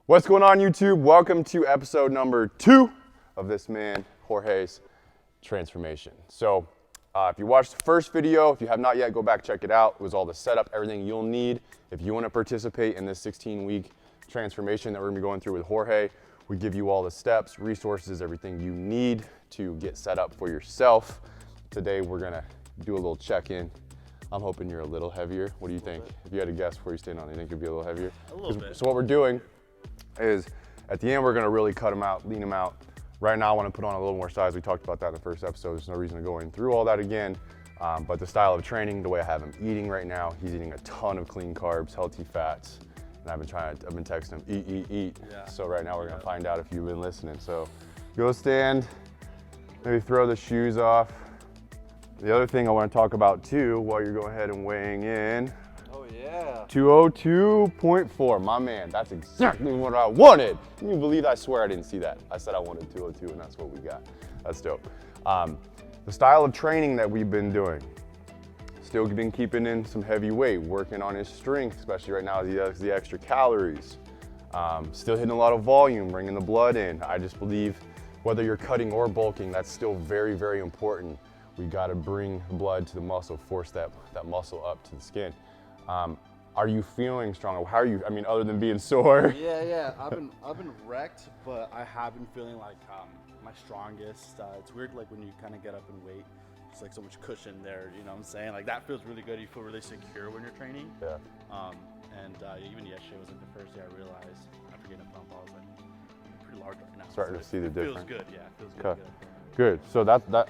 What's going on, YouTube? Welcome to episode number 2 of this man, Jorge's transformation. So if you watched the first video, if you have not yet, go back, check it out. It was all the setup, everything you'll need. If you want to participate in this 16-week transformation that we're gonna be going through with Jorge, we give you all the steps, resources, everything you need to get set up for yourself. Today, we're gonna do a little check-in. I'm hoping you're a little heavier. What do you think? If you had to guess before you stand on, you think you'd be a little heavier? A little bit. So what we're doing is at the end, we're gonna really cut them out, lean them out. Right now, I wanna put on a little more size. We talked about that in the first episode. There's no reason to go through all that again. But the style of training, the way I have him eating right now, he's eating a ton of clean carbs, healthy fats. And I've been texting him, eat. Yeah. So right now, we're gonna find out if you've been listening. So go stand, maybe throw the shoes off. The other thing I wanna talk about too, while you're going ahead and weighing in, Oh yeah. 202.4, my man, that's exactly what I wanted. Can you believe, I swear I didn't see that. I said I wanted 202 and that's what we got. That's dope. The style of training that we've been doing, still been keeping in some heavy weight, working on his strength, especially right now as he does the extra calories. Still hitting a lot of volume, bringing the blood in. I just believe whether you're cutting or bulking, that's still very, very important. We gotta bring blood to the muscle, force that muscle up to the skin. Are you feeling strong? How are you, I mean, other than being sore? Yeah. I've been wrecked, but I have been feeling like my strongest. It's weird, like when you kind of get up and weight, it's like so much cushion there. You know what I'm saying? Like that feels really good. You feel really secure when you're training. Yeah. Even yesterday was like the first day I realized after getting a pump, I was like, I'm pretty large right now. Starting to see the difference. Feels good. Yeah, it feels Okay. good. Good. So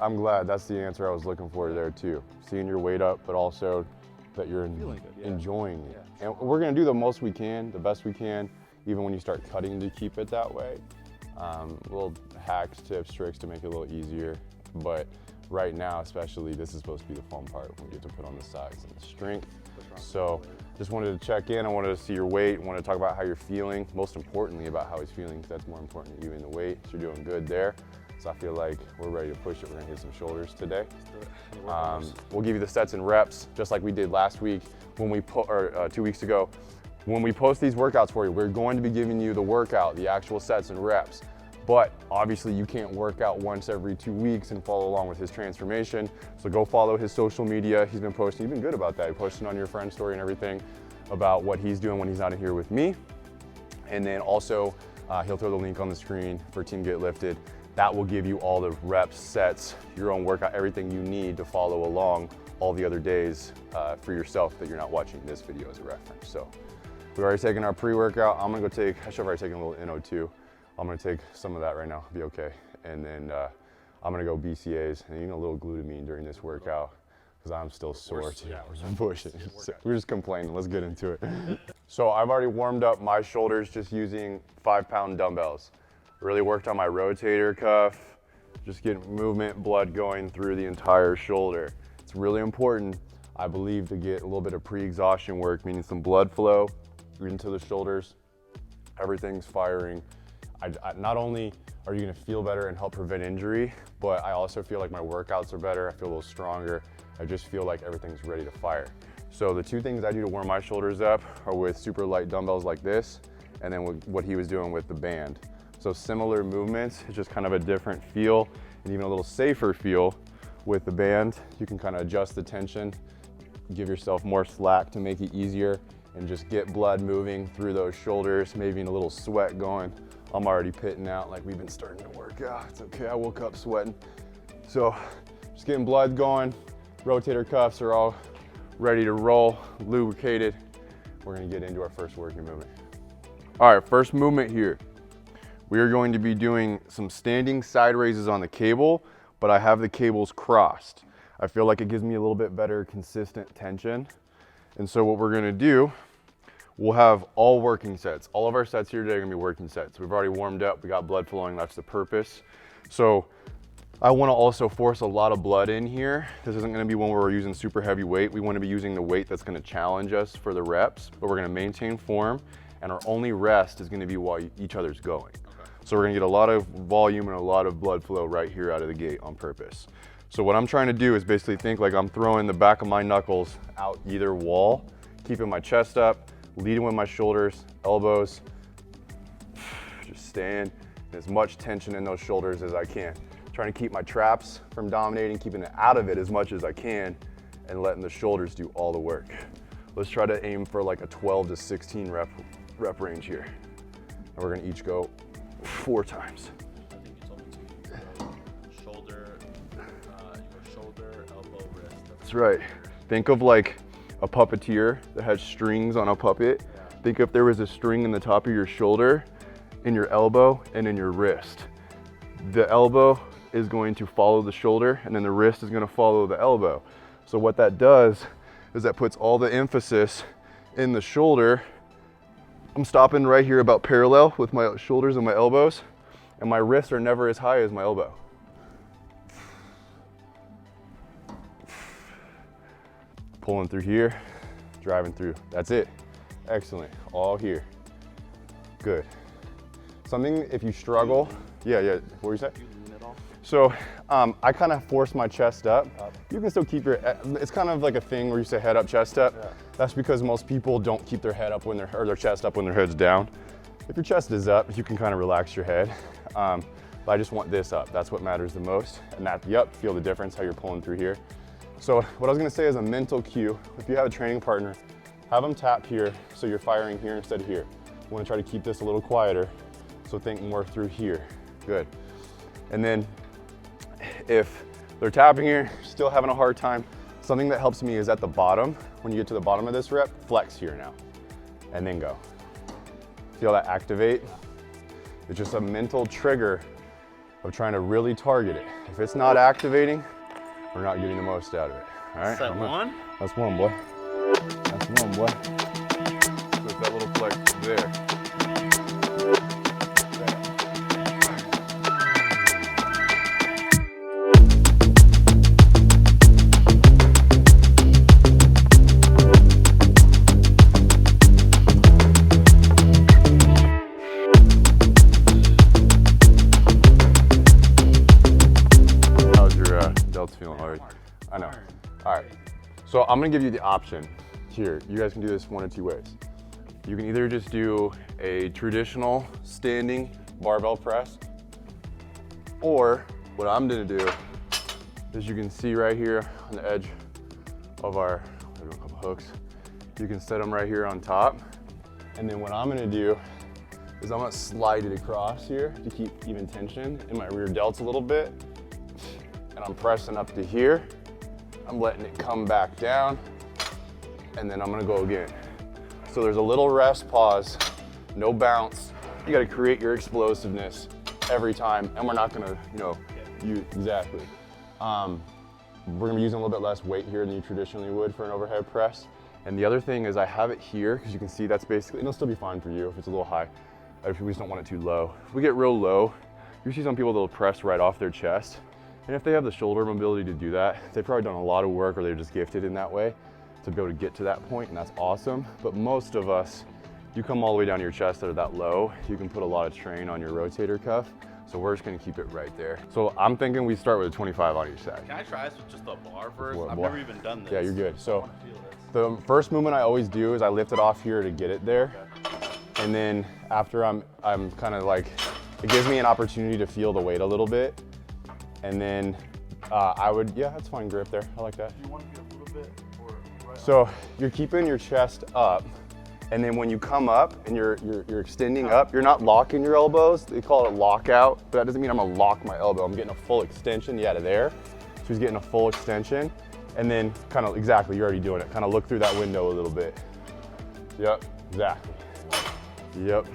I'm glad that's the answer I was looking for there too. Seeing your weight up, but also that you're Feeling good, yeah. enjoying it. Yeah, And we're gonna do the most we can, the best we can, even when you start cutting to keep it that way. Little hacks, tips, tricks to make it a little easier. But right now, especially, this is supposed to be the fun part when we get to put on the size and the strength. So just wanted to check in. I wanted to see your weight. I wanted to talk about how you're feeling. Most importantly, about how he's feeling, because that's more important than you in the weight. So you're doing good there. So I feel like we're ready to push it. We're gonna hit some shoulders today. We'll give you the sets and reps, just like we did last week when we 2 weeks ago. When we post these workouts for you, we're going to be giving you the workout, the actual sets and reps. But obviously you can't work out once every 2 weeks and follow along with his transformation. So go follow his social media. He's been posting, you've been good about that. He's posting on your friend story and everything about what he's doing when he's not here with me. And then also, he'll throw the link on the screen for Team Get Lifted. That will give you all the reps, sets, your own workout, everything you need to follow along all the other days for yourself that you're not watching this video as a reference. So we've already taken our pre-workout. I'm gonna go take, I should have already taken a little NO2. I'm gonna take some of that right now, be okay. And then I'm gonna go BCAs and a little glutamine during this workout because I'm still sore too. Yeah, we're pushing. So we're just complaining, let's get into it. So I've already warmed up my shoulders just using 5-pound dumbbells. Really worked on my rotator cuff, just getting movement, blood going through the entire shoulder. It's really important, I believe, to get a little bit of pre-exhaustion work, meaning some blood flow into the shoulders. Everything's firing. Not only are you gonna feel better and help prevent injury, but I also feel like my workouts are better. I feel a little stronger. I just feel like everything's ready to fire. So the 2 things I do to warm my shoulders up are with super light dumbbells like this, and then with what he was doing with the band. So similar movements, it's just kind of a different feel and even a little safer feel with the band. You can kind of adjust the tension, give yourself more slack to make it easier, and just get blood moving through those shoulders, maybe a little sweat going. I'm already pitting out like we've been starting to work out. It's okay, I woke up sweating. So just getting blood going. Rotator cuffs are all ready to roll, lubricated. We're gonna get into our first working movement. All right, first movement here. We are going to be doing some standing side raises on the cable, but I have the cables crossed. I feel like it gives me a little bit better consistent tension. And so what we're gonna do, we'll have all working sets. All of our sets here today are gonna be working sets. We've already warmed up, we got blood flowing, that's the purpose. So I wanna also force a lot of blood in here. This isn't gonna be one where we're using super heavy weight. We wanna be using the weight that's gonna challenge us for the reps, but we're gonna maintain form, and our only rest is gonna be while each other's going. So we're gonna get a lot of volume and a lot of blood flow right here out of the gate on purpose. So what I'm trying to do is basically think like I'm throwing the back of my knuckles out either wall, keeping my chest up, leading with my shoulders, elbows, just staying in as much tension in those shoulders as I can. Trying to keep my traps from dominating, keeping it out of it as much as I can, and letting the shoulders do all the work. Let's try to aim for like a 12 to 16 rep range here. And we're gonna each go 4 times. I think you told me to shoulder, elbow, wrist. That's right. Think of like a puppeteer that has strings on a puppet. Yeah. Think if there was a string in the top of your shoulder, in your elbow, and in your wrist. The elbow is going to follow the shoulder, and then the wrist is gonna follow the elbow. So what that does is that puts all the emphasis in the shoulder. I'm stopping right here about parallel with my shoulders and my elbows, and my wrists are never as high as my elbow. Pulling through here, driving through. That's it. Excellent. All here. Good. Something, if you struggle, yeah, what were you saying? So I kind of force my chest up. You can still keep your, it's kind of like a thing where you say head up, chest up. Yeah. That's because most people don't keep their head up when or their chest up when their head's down. If your chest is up, you can kind of relax your head. But I just want this up. That's what matters the most. And that, yep, feel the difference how you're pulling through here. So what I was gonna say is a mental cue. If you have a training partner, have them tap here so you're firing here instead of here. You wanna try to keep this a little quieter. So think more through here. Good. And then if they're tapping here, still having a hard time, something that helps me is at the bottom. When you get to the bottom of this rep, flex here now, and then go. Feel that activate? It's just a mental trigger of trying to really target it. If it's not activating, we're not getting the most out of it. All right? Is that one? That's one, boy. That's one, boy. So it's that little flex there. Feeling hard. I know. All right. So I'm gonna give you the option here. You guys can do this one of 2 ways. You can either just do a traditional standing barbell press, or what I'm gonna do is you can see right here on the edge of our, I'll do a couple hooks. You can set them right here on top. And then what I'm gonna do is I'm gonna slide it across here to keep even tension in my rear delts a little bit. And I'm pressing up to here. I'm letting it come back down, and then I'm gonna go again. So there's a little rest pause, no bounce. You gotta create your explosiveness every time, and we're not gonna, exactly. We're gonna be using a little bit less weight here than you traditionally would for an overhead press. And the other thing is I have it here, because you can see that's basically, and it'll still be fine for you if it's a little high. If we just don't want it too low. If we get real low, you see some people that'll press right off their chest. And if they have the shoulder mobility to do that, they've probably done a lot of work, or they're just gifted in that way to be able to get to that point, and that's awesome. But most of us, you come all the way down to your chest that are that low, you can put a lot of strain on your rotator cuff. So we're just gonna keep it right there. So I'm thinking we start with a 25 on each side. Can I try this with just the bar first? What, I've never even done this. Yeah, you're good. So feel the first movement I always do is I lift it off here to get it there. Okay. And then after I'm kind of like, it gives me an opportunity to feel the weight a little bit. And then that's fine, grip there. I like that. Do you want to get a little bit or right So you're keeping your chest up, and then when you come up and you're extending up, you're not locking your elbows. They call it a lockout, but that doesn't mean I'm gonna lock my elbow. I'm getting a full extension, to there. So he's getting a full extension, and then kind of, exactly, you're already doing it. Kind of look through that window a little bit. Yep, exactly. Yep,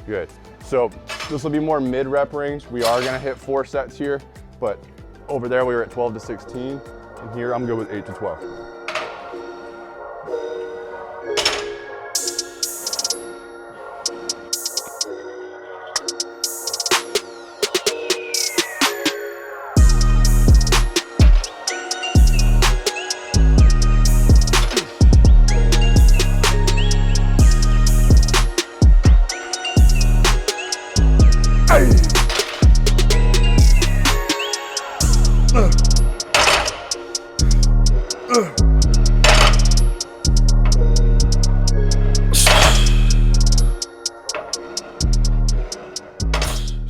good. So this will be more mid-rep range. We are gonna hit 4 sets here, but over there we were at 12 to 16, and here I'm good with 8 to 12.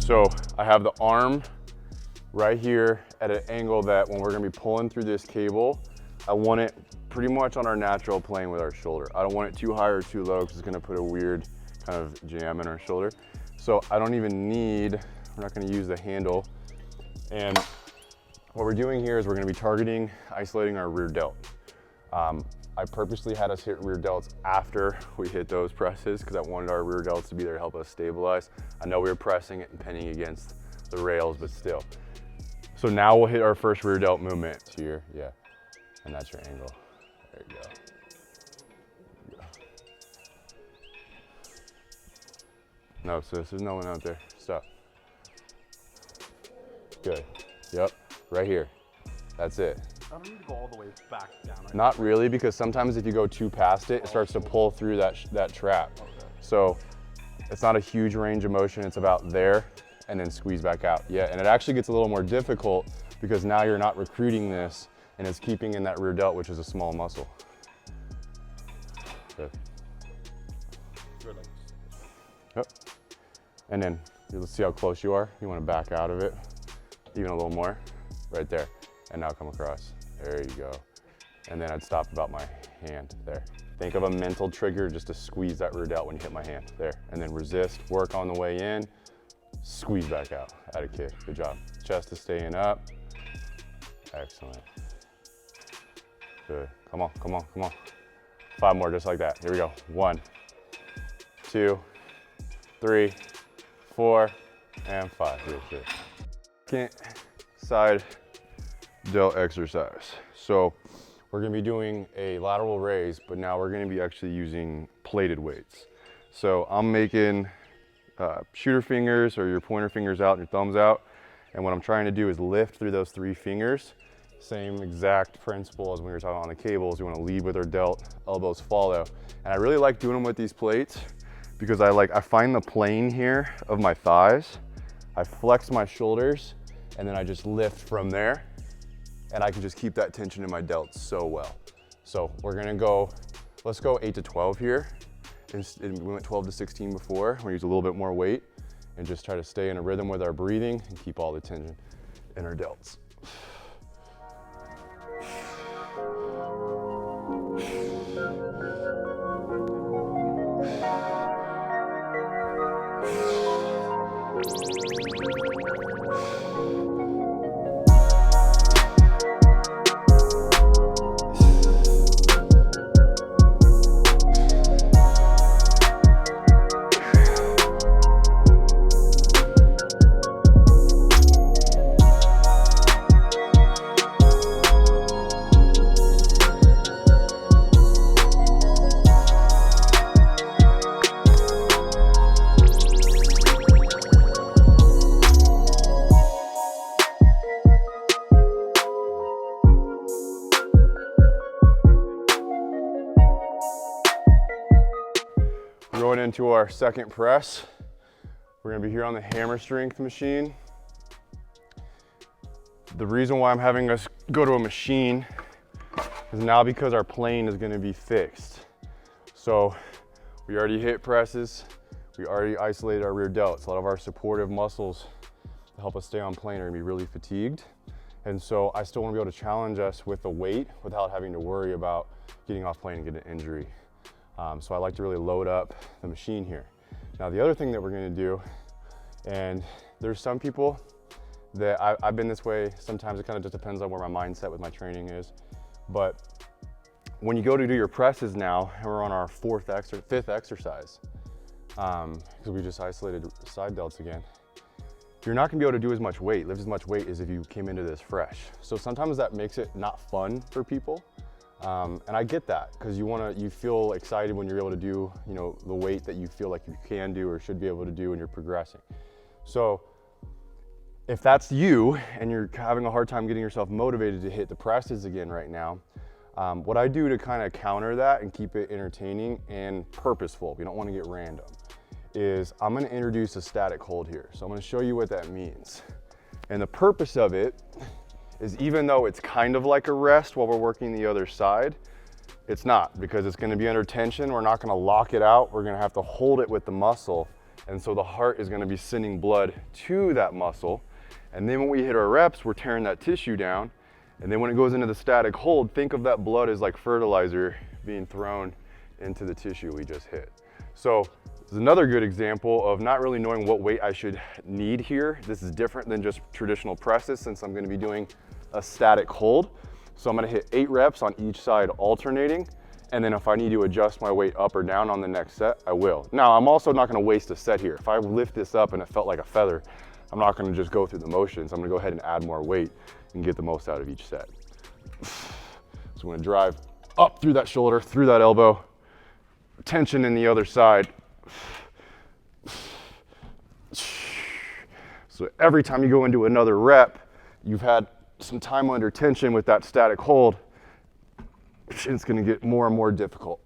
So I have the arm right here at an angle that when we're gonna be pulling through this cable, I want it pretty much on our natural plane with our shoulder. I don't want it too high or too low because it's gonna put a weird kind of jam in our shoulder. So I don't even need, we're not gonna use the handle. And what we're doing here is we're gonna be targeting, isolating our rear delt. I purposely had us hit rear delts after we hit those presses because I wanted our rear delts to be there to help us stabilize. I know we were pressing it and pinning against the rails, but still. So now we'll hit our first rear delt movement here, yeah. And that's your angle, there you go. No, sis, there's no one out there, stop. Good, yep, right here, that's it. I don't need to go all the way back down. Right? Not really, because sometimes if you go too past it, it starts to pull through that trap. Okay. So it's not a huge range of motion, it's about there and then squeeze back out. Yeah, and it actually gets a little more difficult because now you're not recruiting this and it's keeping in that rear delt, which is a small muscle. Good. Yep. And then let's see how close you are. You want to back out of it even a little more, right there. And now come across. There you go. And then I'd stop about my hand there. Think of a mental trigger just to squeeze that rear delt when you hit my hand there. And then resist, work on the way in, squeeze back out, add a kick, good job. Chest is staying up. Excellent. Good, come on, come on, come on. 5 more just like that, here we go. 1, 2, 3, 4, and 5, good, good. Second side delt exercise. So we're gonna be doing a lateral raise, but now we're gonna be actually using plated weights. So I'm making shooter fingers or your pointer fingers out and your thumbs out. And what I'm trying to do is lift through those 3 fingers. Same exact principle as when we were talking on the cables. You wanna lead with our delt, elbows follow. And I really like doing them with these plates because I find the plane here of my thighs. I flex my shoulders and then I just lift from there. And I can just keep that tension in my delts so well. So we're gonna go, let's go 8 to 12 here. And we went 12 to 16 before. We're gonna use a little bit more weight and just try to stay in a rhythm with our breathing and keep all the tension in our delts. Going into our second press. We're gonna be here on the hammer strength machine. The reason why I'm having us go to a machine is now because our plane is gonna be fixed. So we already hit presses. We already isolated our rear delts. A lot of our supportive muscles to help us stay on plane are gonna be really fatigued. And so I still wanna be able to challenge us with the weight without having to worry about getting off plane and getting an injury. So I like to really load up the machine here. Now the other thing that we're gonna do, and there's some people that I've been this way, sometimes it kind of just depends on where my mindset with my training is, but when you go to do your presses now, and we're on our fifth exercise, because we just isolated side delts again, you're not gonna be able to do as much weight, lift as much weight as if you came into this fresh. So sometimes that makes it not fun for people. And I get that because you feel excited when you're able to do, the weight that you feel like you can do or should be able to do when you're progressing. So if that's you and you're having a hard time getting yourself motivated to hit the presses again right now, what I do to kind of counter that and keep it entertaining and purposeful, we don't want to get random, is I'm going to introduce a static hold here. So I'm going to show you what that means. And the purpose of it is, even though it's kind of like a rest while we're working the other side, it's not, because it's going to be under tension. We're not going to lock it out. We're going to have to hold it with the muscle And so the heart is gonna be sending blood to that muscle. And then when we hit our reps, we're tearing that tissue down. And then when it goes into the static hold, think of that blood as like fertilizer being thrown into the tissue we just hit. So this is another good example of not really knowing what weight I should need here. This is different than just traditional presses since I'm gonna be doing a static hold. So I'm gonna hit 8 reps on each side alternating. And then if I need to adjust my weight up or down on the next set, I will. Now, I'm also not gonna waste a set here. If I lift this up and it felt like a feather, I'm not gonna just go through the motions. I'm gonna go ahead and add more weight and get the most out of each set. So I'm gonna drive up through that shoulder, through that elbow, tension in the other side. So every time you go into another rep, you've had some time under tension with that static hold. It's gonna get more and more difficult.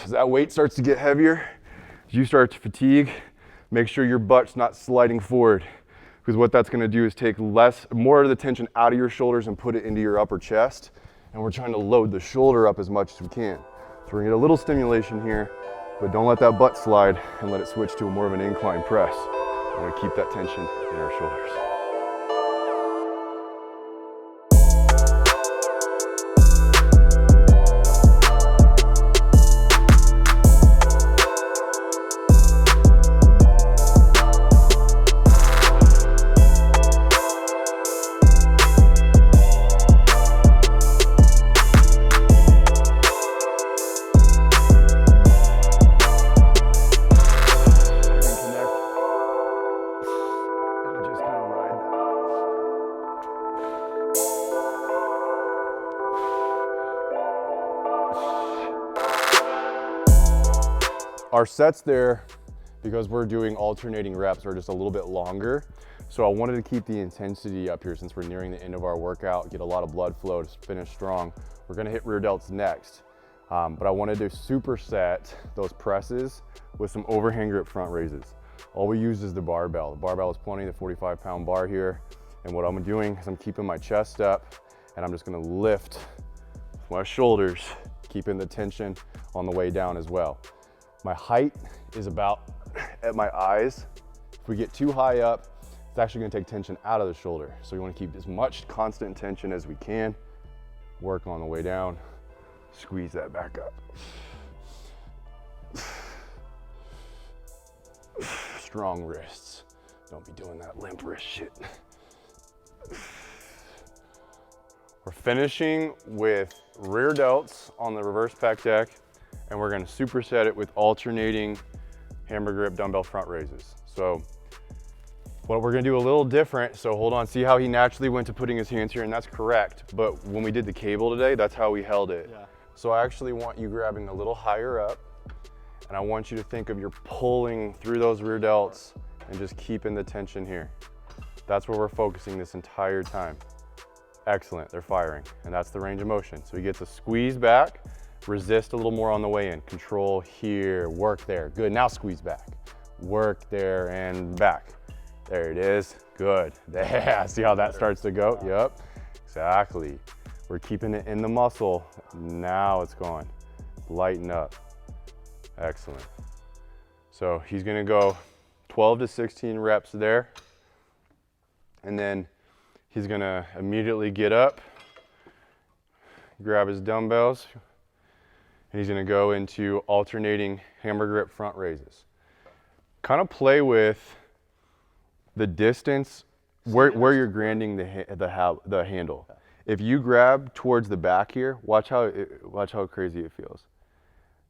As that weight starts to get heavier, as you start to fatigue, make sure your butt's not sliding forward, because what that's gonna do is take more of the tension out of your shoulders and put it into your upper chest. And we're trying to load the shoulder up as much as we can. So we're gonna get a little stimulation here, but don't let that butt slide and let it switch to more of an incline press. We're gonna keep that tension in our shoulders. Our sets there, because we're doing alternating reps, are just a little bit longer. So I wanted to keep the intensity up here since we're nearing the end of our workout, get a lot of blood flow to finish strong. We're gonna hit rear delts next. But I wanted to superset those presses with some overhand grip front raises. All we use is the barbell. The barbell is pointing the 45-pound bar here. And what I'm doing is I'm keeping my chest up and I'm just gonna lift my shoulders, keeping the tension on the way down as well. My height is about at my eyes. If we get too high up, it's actually gonna take tension out of the shoulder. So you wanna keep as much constant tension as we can. Work on the way down, squeeze that back up. Strong wrists. Don't be doing that limp wrist shit. We're finishing with rear delts on the reverse pec deck, and we're gonna superset it with alternating hammer grip dumbbell front raises. So what we're gonna do a little different, so hold on, see how he naturally went to putting his hands here, and that's correct, but when we did the cable today, that's how we held it. Yeah. So I actually want you grabbing a little higher up, and I want you to think of you're pulling through those rear delts and just keeping the tension here. That's where we're focusing this entire time. Excellent, they're firing, and that's the range of motion. So he gets a squeeze back, resist a little more on the way in. Control here, work there. Good, now squeeze back. Work there and back. There it is, good. Yeah, see how that starts to go? Yep, exactly. We're keeping it in the muscle. Now it's going. Lighten up. Excellent. So he's gonna go 12 to 16 reps there. And then he's gonna immediately get up, grab his dumbbells, and he's gonna go into alternating hammer grip front raises. Kind of play with the distance where you're grinding the handle. If you grab towards the back here, watch how crazy it feels.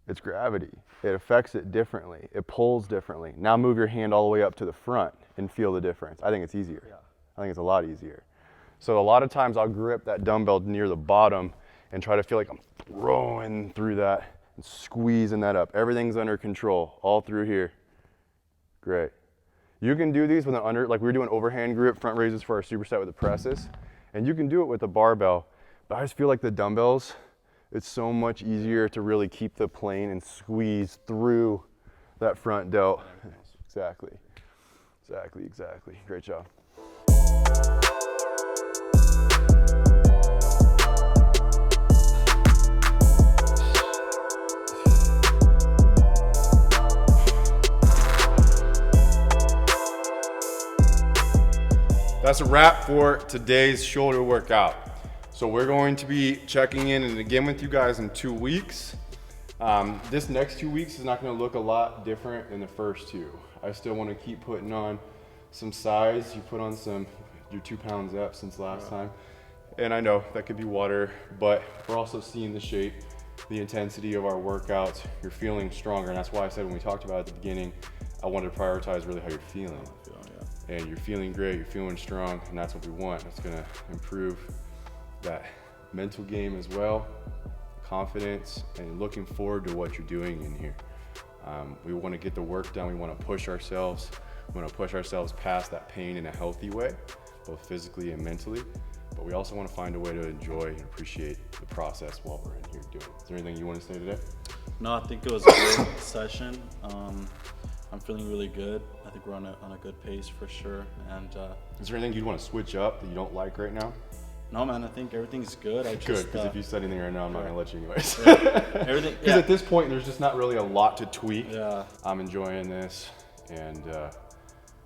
It's gravity. It affects it differently. It pulls differently. Now move your hand all the way up to the front and feel the difference. I think it's easier. Yeah. I think it's a lot easier. So a lot of times I'll grip that dumbbell near the bottom and try to feel like I'm throwing through that and squeezing that up. Everything's under control, all through here. Great. You can do these with an like we were doing overhand grip front raises for our superset with the presses, and you can do it with the barbell, but I just feel like the dumbbells, it's so much easier to really keep the plane and squeeze through that front delt. Exactly. Great job. That's a wrap for today's shoulder workout. So we're going to be checking in and again with you guys in 2 weeks. This next 2 weeks is not going to look a lot different than the first 2. I still want to keep putting on some size. You put on you're 2 pounds up since last time. And I know that could be water, but we're also seeing the shape, the intensity of our workouts. You're feeling stronger, and that's why I said when we talked about it at the beginning, I wanted to prioritize really how you're feeling. And you're feeling great, you're feeling strong, and that's what we want. It's gonna improve that mental game as well, confidence, and looking forward to what you're doing in here. We wanna get the work done, we wanna push ourselves. We wanna push ourselves past that pain in a healthy way, both physically and mentally. But we also wanna find a way to enjoy and appreciate the process while we're in here doing it. Is there anything you wanna say today? No, I think it was a great session. I'm feeling really good. I think we're on a good pace for sure. And is there anything you'd want to switch up that you don't like right now? no, man, I think everything's good. Good, because if you said anything right now, I'm not gonna let you anyways. Everything. Because at this point, there's just not really a lot to tweak. Yeah. I'm enjoying this, and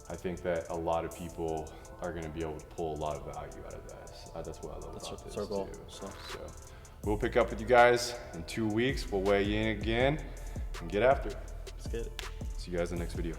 I think that a lot of people are gonna be able to pull a lot of value out of this. That's what I love about this our goal. too. So we'll pick up with you guys in 2 weeks. We'll weigh in again and get after it. let's get it. See you guys in the next video.